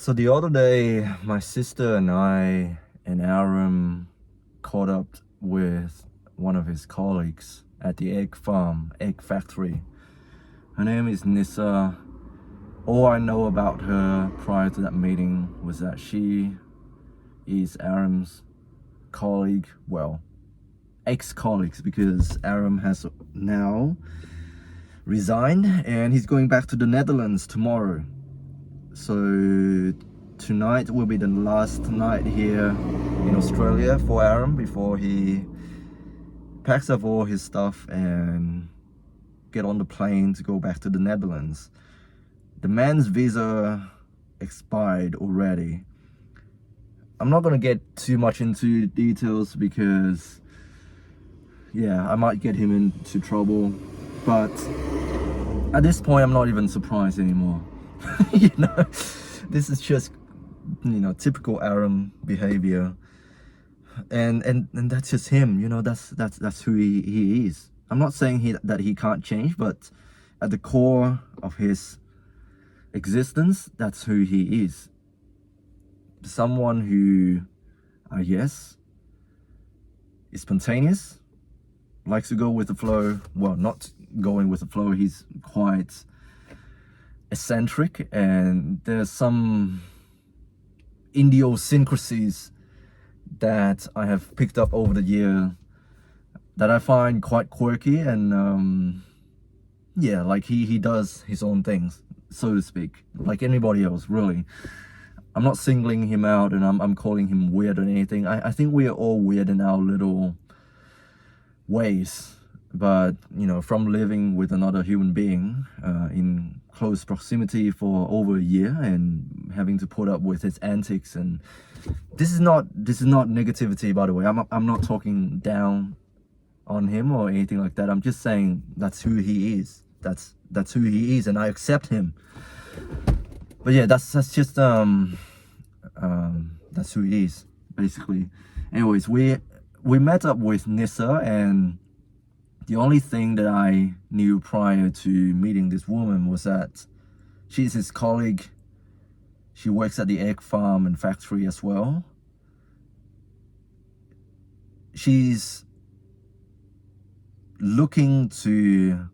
So the other day, my sister and I and Aram caught up with one of his colleagues at the egg factory. Her name is Nissa. All I know about her prior to that meeting was that she is Aram's colleague, well, ex-colleagues, because Aram has now resigned and he's going back to the Netherlands tomorrow. So tonight will be the last night here in Australia for Aram before he packs up all his stuff and get on the plane to go back to the Netherlands. The man's visa expired already. I'm not gonna get too much into details because I might get him into trouble, but at this point I'm not even surprised anymore. This is just typical Aram behavior, and that's just him. That's who he is. I'm not saying that he can't change, but at the core of his existence, that's who he is. Someone who, I guess, is spontaneous, likes to go with the flow. Well, not going with the flow, he's quite eccentric, and there's some idiosyncrasies that I have picked up over the year that I find quite quirky, and like he does his own things, so to speak, like anybody else, really. I'm not singling him out and I'm calling him weird or anything. I think we are all weird in our little ways, but from living with another human being in close proximity for over a year and having to put up with his antics, and this is not negativity, by the way. I'm not talking down on him or anything like that. I'm just saying that's who he is. That's who he is, and I accept him. But yeah, that's just that's who he is, basically. Anyways, we met up with Nissa, and the only thing that I knew prior to meeting this woman was that she's his colleague. She works at the egg farm and factory as well. She's looking to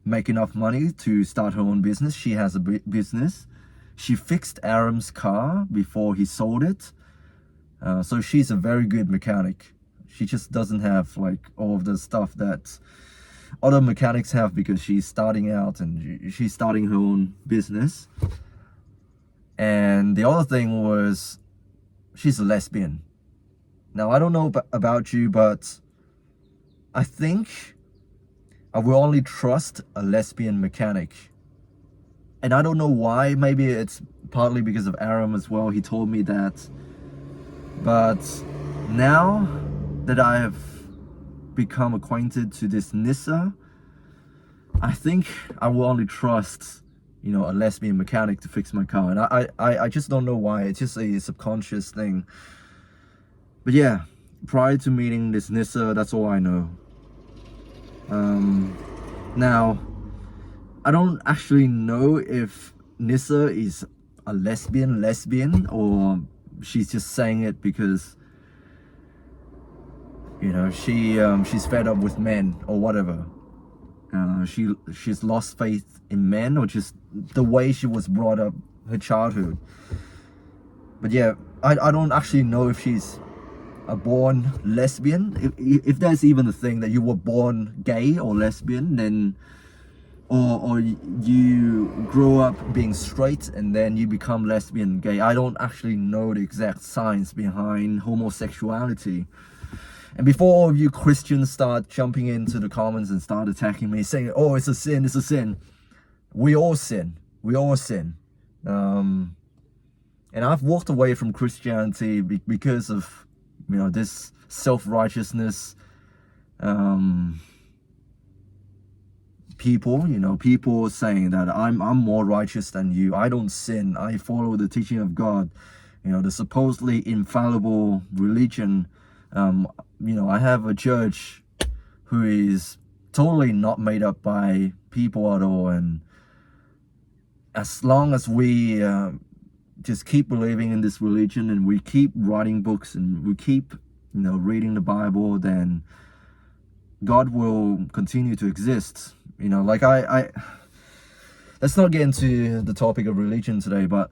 make enough money to start her own business. She has a business. She fixed Aram's car before he sold it. So she's a very good mechanic. She just doesn't have like all of the stuff that other mechanics have because she's starting out and she's starting her own business. And the other thing was she's a lesbian. Now, I don't know about you, but I think I will only trust a lesbian mechanic. And I don't know why. Maybe it's partly because of Aram as well. He told me that. But now that I have become acquainted to this Nissa, I think I will only trust a lesbian mechanic to fix my car. And I just don't know why. It's just a subconscious thing. But yeah, prior to meeting this Nissa, that's all I know. Now, I don't actually know if Nissa is a lesbian or she's just saying it because she's fed up with men or whatever. She's lost faith in men, or just the way she was brought up, her childhood. But yeah, I don't actually know if she's a born lesbian, if there's even a thing that you were born gay or lesbian, then or you grow up being straight and then you become lesbian, gay. I don't actually know the exact science behind homosexuality. And before all of you Christians start jumping into the comments and start attacking me, saying, oh, it's a sin, we all sin. And I've walked away from Christianity because of this self-righteousness. People saying that I'm more righteous than you. I don't sin. I follow the teaching of God. The supposedly infallible religion. I have a church who is totally not made up by people at all, and as long as we just keep believing in this religion, and we keep writing books, and we keep, reading the Bible, then God will continue to exist. Like I let's not get into the topic of religion today, but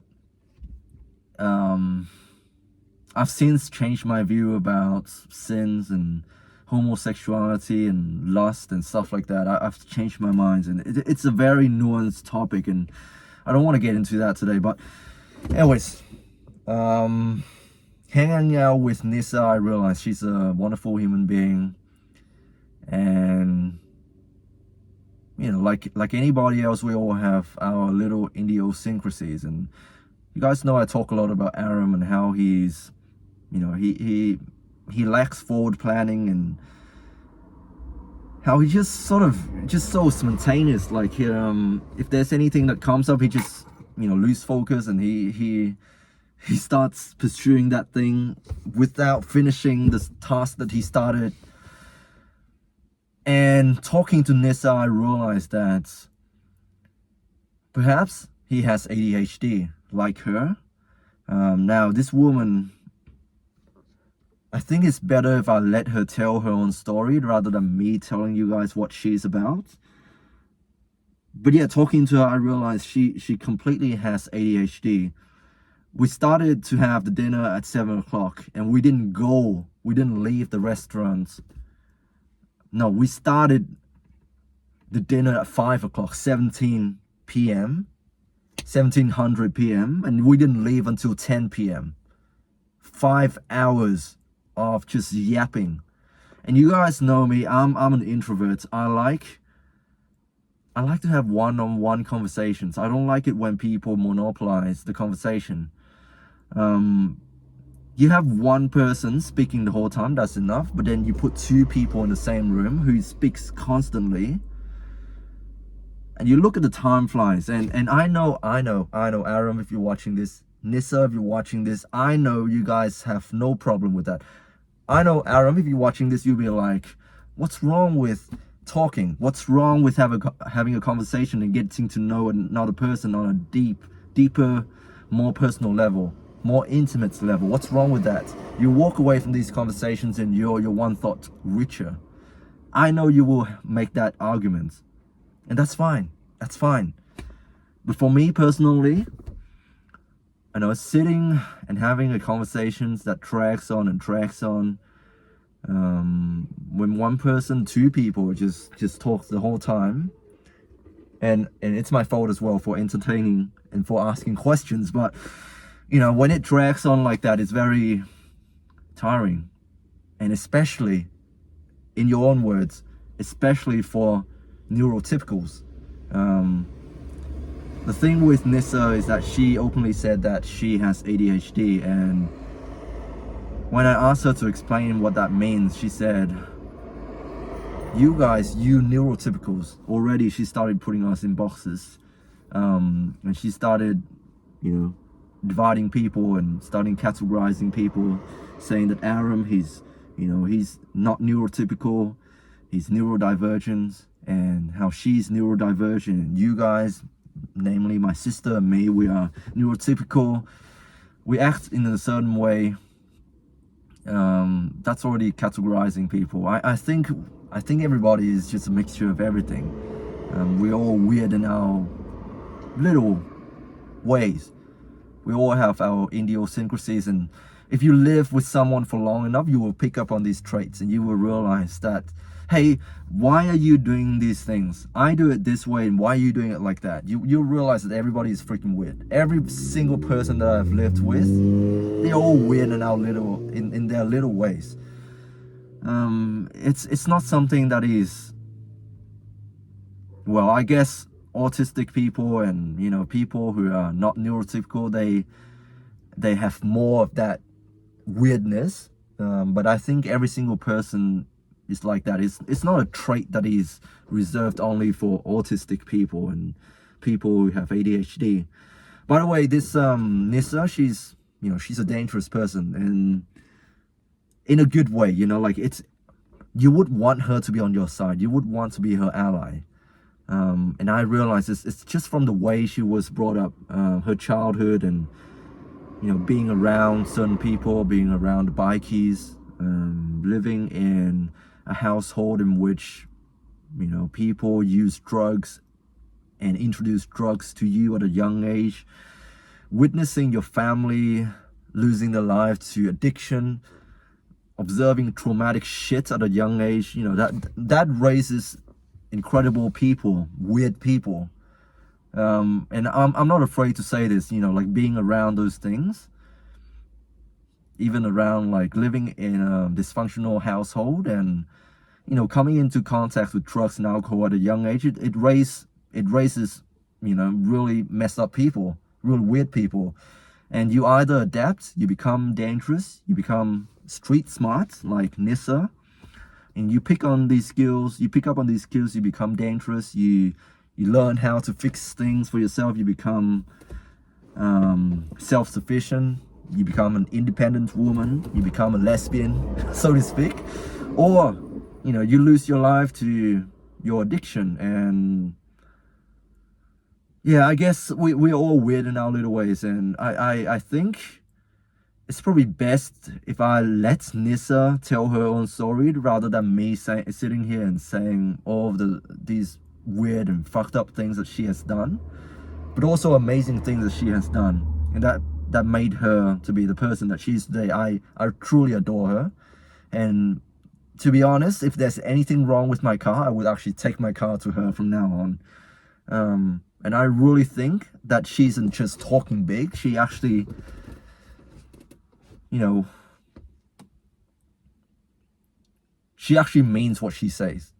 I've since changed my view about sins and homosexuality and lust and stuff like that. I've changed my mind, and it's a very nuanced topic, and I don't want to get into that today. But anyways, hanging out with Nissa, I realized she's a wonderful human being, and like anybody else, we all have our little idiosyncrasies. And you guys know I talk a lot about Aram and how he's, he lacks forward planning, and how he just so spontaneous. Like if there's anything that comes up, he just lose focus, and he starts pursuing that thing without finishing the task that he started. And talking to Nissa, I realized that perhaps he has ADHD like her. Now this woman, I think it's better if I let her tell her own story rather than me telling you guys what she's about. But yeah, talking to her, I realized she completely has ADHD. We started to have the dinner at 7 o'clock, and we didn't leave the restaurant. No, we started the dinner at 5 o'clock, 17 p.m., 1700 p.m., and we didn't leave until 10 p.m. 5 hours of just yapping. And you guys know me, I'm an introvert. I like to have one-on-one conversations. I don't like it when people monopolize the conversation. You have one person speaking the whole time, that's enough. But then you put two people in the same room who speaks constantly, and you look at the time flies. And I know, Aram, if you're watching this, Nissa, if you're watching this, I know you guys have no problem with that. I know, Aram, if you're watching this, you'll be like, what's wrong with talking? What's wrong with having a conversation and getting to know another person on a deeper, more personal level, more intimate level? What's wrong with that? You walk away from these conversations and you're one thought richer. I know you will make that argument, and that's fine. That's fine. But for me personally, sitting and having a conversation that drags on and drags on, when one person, two people just talks the whole time, and it's my fault as well for entertaining and for asking questions, but when it drags on like that, it's very tiring. And especially, in your own words, especially for neurotypicals. The thing with Nissa is that she openly said that she has ADHD, and when I asked her to explain what that means, she said, you neurotypicals, already she started putting us in boxes. And she started, dividing people and starting categorizing people, saying that Aram, he's not neurotypical, he's neurodivergent, and how she's neurodivergent, and you guys, namely my sister and me, we are neurotypical. We act in a certain way. That's already categorizing people. I think everybody is just a mixture of everything. We're all weird in our little ways. We all have our idiosyncrasies, and if you live with someone for long enough, you will pick up on these traits, and you will realize that, hey, why are you doing these things? I do it this way, and why are you doing it like that? You'll realize that everybody is freaking weird. Every single person that I've lived with, they're all weird in their little ways. It's not something that is, well, I guess autistic people and people who are not neurotypical, they have more of that weirdness, but I think every single person is like that. It's not a trait that is reserved only for autistic people and people who have ADHD. By the way, this Nissa, she's a dangerous person, and in a good way. You would want her to be on your side. You would want to be her ally. And I realize it's just from the way she was brought up, her childhood, and being around certain people, being around the bikies, living in a household in which people use drugs and introduce drugs to you at a young age, witnessing your family losing their life to addiction, observing traumatic shit at a young age, that raises incredible people, weird people. And I'm not afraid to say this, like being around those things, even around like living in a dysfunctional household and coming into contact with drugs and alcohol at a young age, it raises really messed up people, really weird people. And you either adapt, you become dangerous, you become street smart like Nissa, and you pick up on these skills, you become dangerous, you learn how to fix things for yourself, you become self-sufficient, you become an independent woman, you become a lesbian, so to speak. Or you lose your life to your addiction. And yeah, I guess we're all weird in our little ways, and I think it's probably best if I let Nissa tell her own story rather than me sitting here and saying all of these weird and fucked up things that she has done, but also amazing things that she has done, and that made her to be the person that she is today. I truly adore her, and to be honest, if there's anything wrong with my car, I would actually take my car to her from now on. And I really think that she isn't just talking big. She actually, she actually means what she says.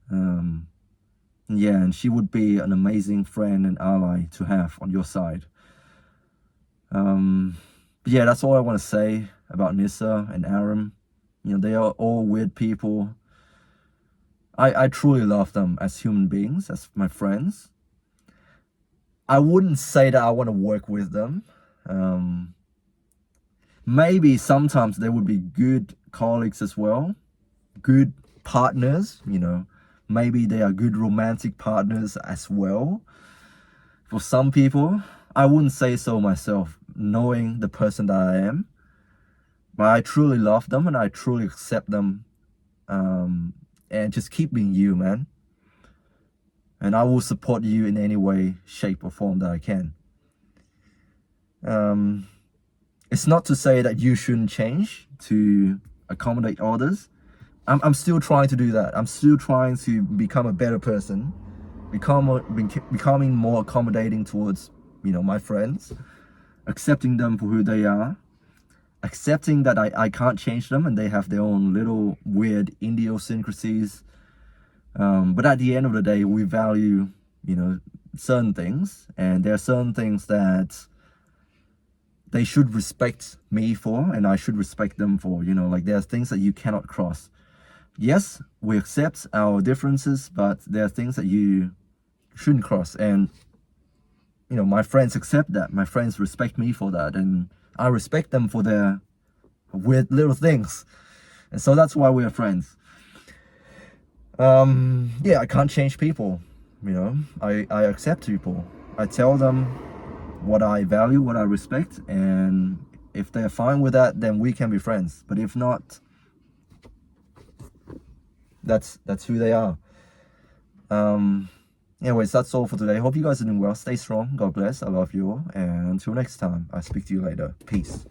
Yeah, and she would be an amazing friend and ally to have on your side. But yeah, that's all I want to say about Nissa and Aram. They are all weird people. I truly love them as human beings, as my friends. I wouldn't say that I want to work with them. Maybe sometimes they would be good colleagues as well, good partners, maybe they are good romantic partners as well. For some people, I wouldn't say so myself, knowing the person that I am. But I truly love them and I truly accept them. And just keep being you, man. And I will support you in any way, shape or form that I can. It's not to say that you shouldn't change to accommodate others. I'm still trying to do that. I'm still trying to become a better person, becoming more accommodating towards, my friends, accepting them for who they are, accepting that I can't change them and they have their own little weird idiosyncrasies. But at the end of the day, we value, certain things, and there are certain things that they should respect me for, and I should respect them for. Like there are things that you cannot cross. Yes, we accept our differences, but there are things that you shouldn't cross. And, my friends accept that. My friends respect me for that. And I respect them for their weird little things. And so that's why we are friends. Yeah, I can't change people. I accept people. I tell them what I value, what I respect. And if they're fine with that, then we can be friends. But if not, that's who they are. Anyways, that's all for today. Hope you guys are doing well. Stay strong. God bless. I love you all. And until next time, I'll speak to you later. Peace.